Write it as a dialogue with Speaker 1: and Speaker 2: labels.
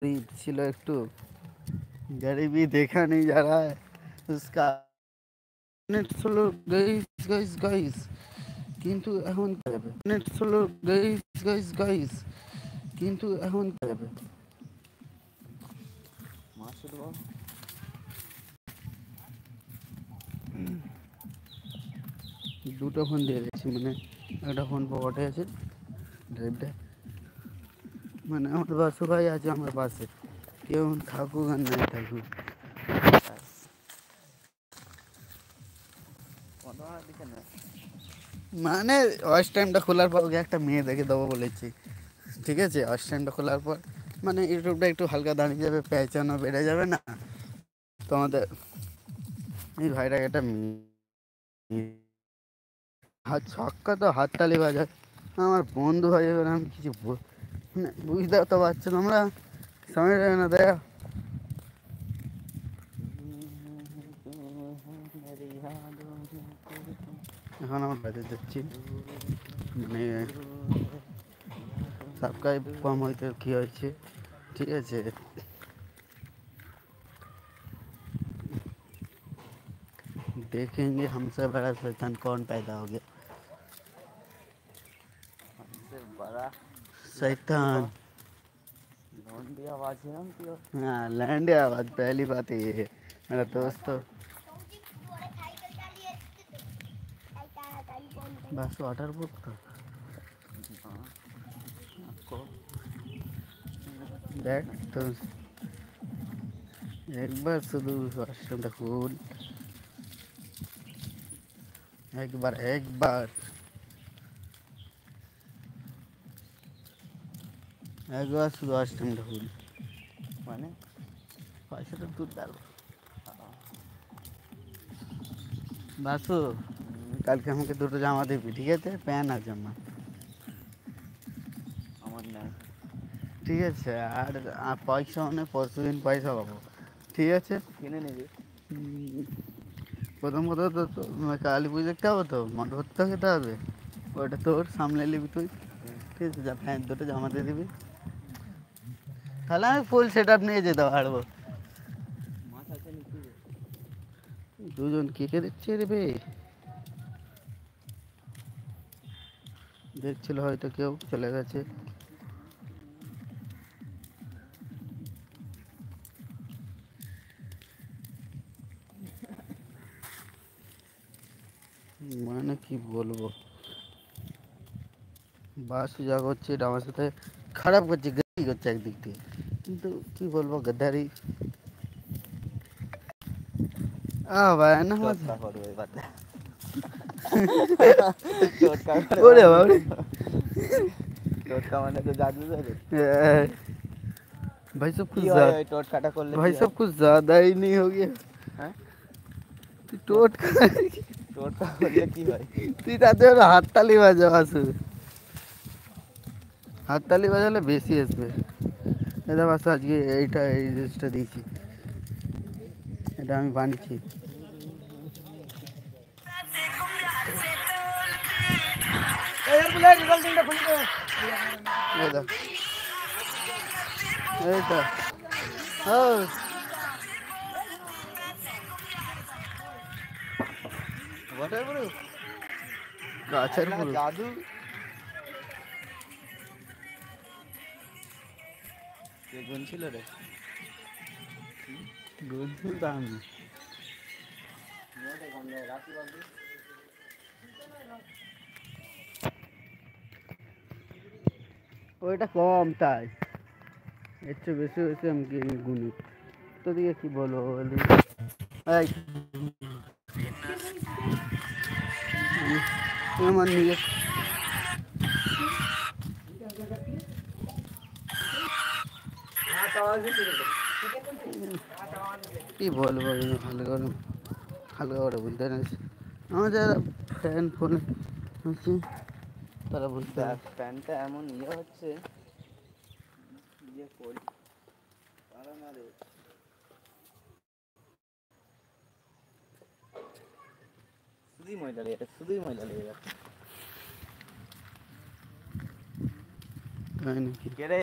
Speaker 1: गरीब ছিল একটু गरीबी देखा नहीं जा रहा है उसका net slow guys guys guys কিন্তু এখন কি হবে net slow guys guys guys কিন্তু এখন কি হবে দুটো ফোন দিয়ে দিচ্ছি মানে একটা ফোন পকেটে আছে ড্রাইভটা মানে আমার বাসু ভাই আছে আমার পাশে কেউ থাকুক আর নাই থাকুক মানে ওয়াচ টাইমটা খোলার পর ওকে একটা মেয়ে দেখে দেবো বলেছি ঠিক আছে ওয়াচ টাইমটা খোলার পর মানে ইউটিউবটা একটু হালকা দাঁড়িয়ে যাবে পেঁচানো বেড়ে যাবে না তোমাদের এই ভাইটাকে একটা হাত ছক্কা তো হাততালি বাজায় আমার বন্ধু ভাই এবার আমি কিছু মানে বুঝতে তো পারছো তোমরা সময় যাবে না দেখ এখন আমার বাজে যাচ্ছি মানে সাবস্ক্রাইব কম হইতে কী হয়েছে ঠিক আছে देखेंगे हमसे बड़ा शैतान कौन पैदा हो गया हमसे बड़ा शैतान आवाज है हाँ लैंड आवाज पहली बात ये है मेरा दोस्त तो बस वाटर प्रूफ था आपको देख तो एक बार शुरू वॉशरूम खोल एक बार শুধু ওয়াশরুমটা খুল মানে পয়সাটা তুই দাও বাসু কালকে আমাকে দুটো জামা দিবি ঠিক আছে প্যান্ট আর জামা আমার না ঠিক আছে আর পয়সা মানে পরশু দিন পয়সা পাবো ঠিক আছে কিনে নিবি প্রথম কথা তো কালী পুজো দেখতে হবে তো মণ্ডপত্ব খেতে হবে ওটা তোর সামলে নিবি তুই ঠিক আছে যা প্যান্ট দুটো জামা দিয়ে দিবি তাহলে আমি ফুল সেট আপ নিয়ে যেতে পারবো দুজন কে দেখছে রে বে দেখছিল হয়তো কেউ চলে গেছে মানে কি বলবো বাস যা করছে এটা আমার সাথে খারাপ করছে গাড়ি করছে একদিক দিয়ে কিন্তু কি বলবো গদ্দারি ভাই না ওরে বাবা মানে তো জাদু भाई सब कुछ टोटकाटा कर ले भाई सब कुछ ज्यादा ही नहीं हो गया हैं टोटका করলে কি হয় তুই তাতে হাততালি বাজা আসু হাততালি বাজালে বেশি আসবে এটা বাস আজকে এইটা এই জিনিসটা দিয়েছি এটা আমি বানিয়েছি এইটা গাছের জাদু গুনছিল রে গুনছিল তো আমি ওইটা কম তাই এর চেয়ে বেশি হয়েছে আমি গুনি তো দিকে কি বলবো বলি আমার নিজে কি বলবো হালকা করে বুঝতে পারছি আমার যারা ফ্যান ফোনে হচ্ছে তারা বুঝতে ফ্যানটা এমন ইয়ে হচ্ছে ইয়ে করি শুধুই ময়লা লেগে যাচ্ছে কে রে